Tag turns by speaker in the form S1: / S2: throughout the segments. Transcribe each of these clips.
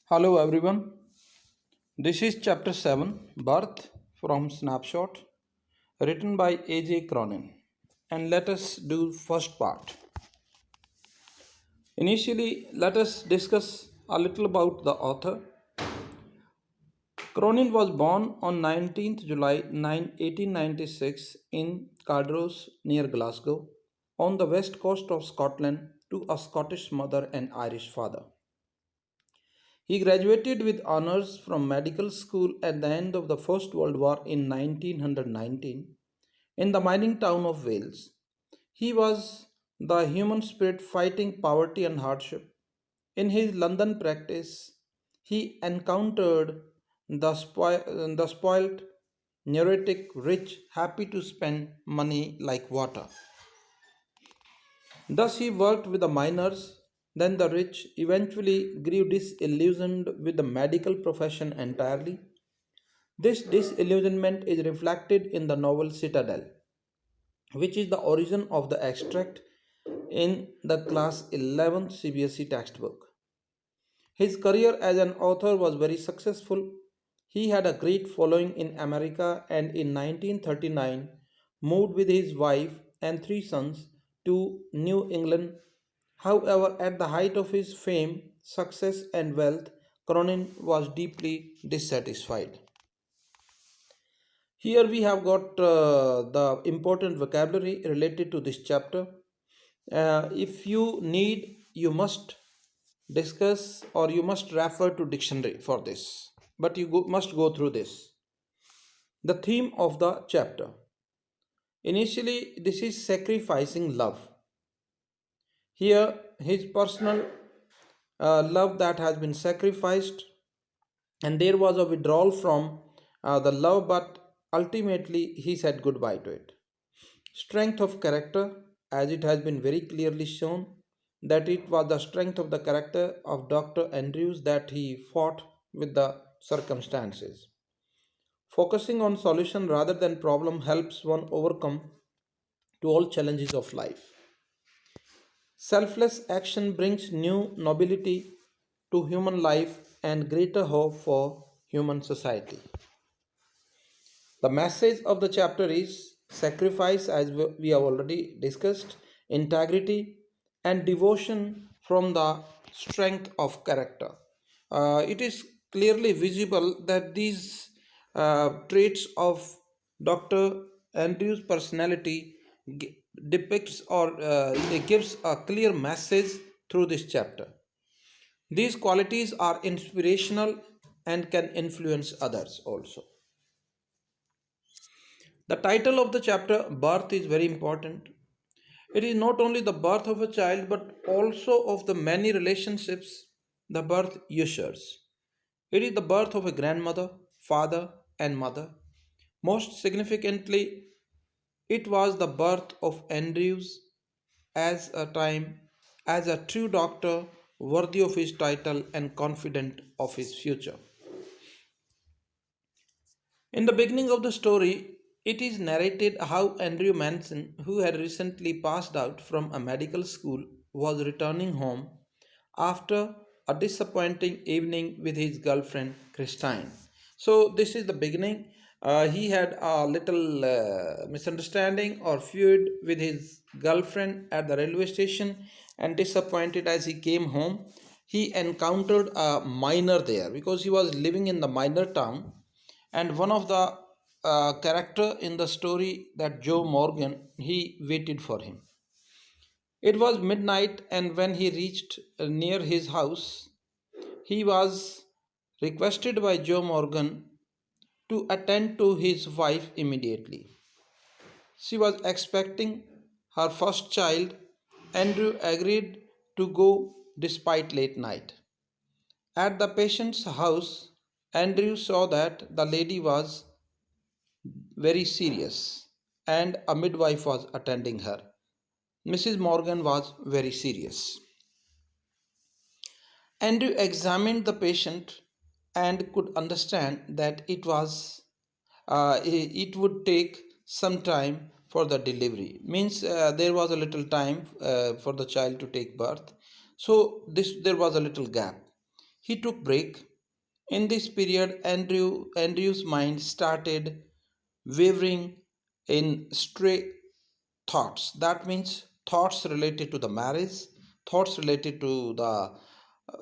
S1: Hello everyone. This is chapter 7 Birth from Snapshot written by A.J. Cronin. And let us do first part. Initially, let us discuss a little about the author. Cronin was born on 19th July 1896 in Cardross near Glasgow on the west coast of Scotland to a Scottish mother and Irish father. He graduated with honors from medical school at the end of the First World War in 1919 in the mining town of Wales. He was the human spirit fighting poverty and hardship. In his London practice, he encountered the spoilt, neurotic, rich, happy to spend money like water. Thus he worked with the miners, then the rich, eventually grew disillusioned with the medical profession entirely. This disillusionment is reflected in the novel Citadel, which is the origin of the extract in the Class 11 CBSE textbook. His career as an author was very successful. He had a great following in America and in 1939 moved with his wife and three sons to New England. However, at the height of his fame, success, and wealth, Cronin was deeply dissatisfied. Here we have got the important vocabulary related to this chapter. If you need, you must discuss or you must refer to dictionary for this, but you must go through this. The theme of the chapter. Initially, this is sacrificing love. Here, his personal love that has been sacrificed, and there was a withdrawal from the love, but ultimately he said goodbye to it. Strength of character, as it has been very clearly shown that it was the strength of the character of Dr. Andrews that he fought with the circumstances. Focusing on solution rather than problem helps one overcome to all challenges of life. Selfless action brings new nobility to human life and greater hope for human society. The message of the chapter is sacrifice, as we have already discussed, integrity, and devotion from the strength of character. It is clearly visible that these traits of Dr. Andrews' personality depicts or it gives a clear message through this chapter. These qualities are inspirational and can influence others also. The title of the chapter, Birth, is very important. It is not only the birth of a child but also of the many relationships the birth ushers. It is the birth of a grandmother, father, and mother. Most significantly, it was the birth of Andrews as a time as a true doctor worthy of his title and confident of his future. In the beginning of the story, it is narrated how Andrew Manson, who had recently passed out from a medical school, was returning home after a disappointing evening with his girlfriend Christine. So, this is the beginning. He had a little misunderstanding or feud with his girlfriend at the railway station, and disappointed as he came home, he encountered a miner there because he was living in the miner town, and one of the character in the story, that Joe Morgan, he waited for him. It was midnight, and when he reached near his house, he was requested by Joe Morgan to attend to his wife immediately. She was expecting her first child. Andrew agreed to go despite late night. At the patient's house, Andrew saw that the lady was very serious and a midwife was attending her. Mrs. Morgan was very serious. Andrew examined the patient and could understand that it would take some time for the delivery. Means there was a little time for the child to take birth. So there was a little gap. he took break. In this period, Andrew's mind started wavering in stray thoughts. That means thoughts related to the marriage, thoughts related to the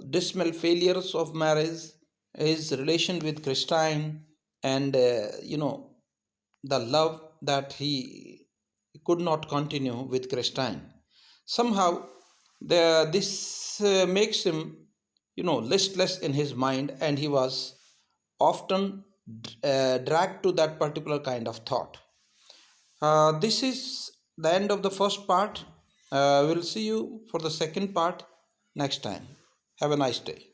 S1: dismal failures of marriage, his relation with Christine, and the love that he could not continue with Christine. Somehow, this makes him, listless in his mind, and he was often dragged to that particular kind of thought. This is the end of the first part. We'll see you for the second part next time. Have a nice day.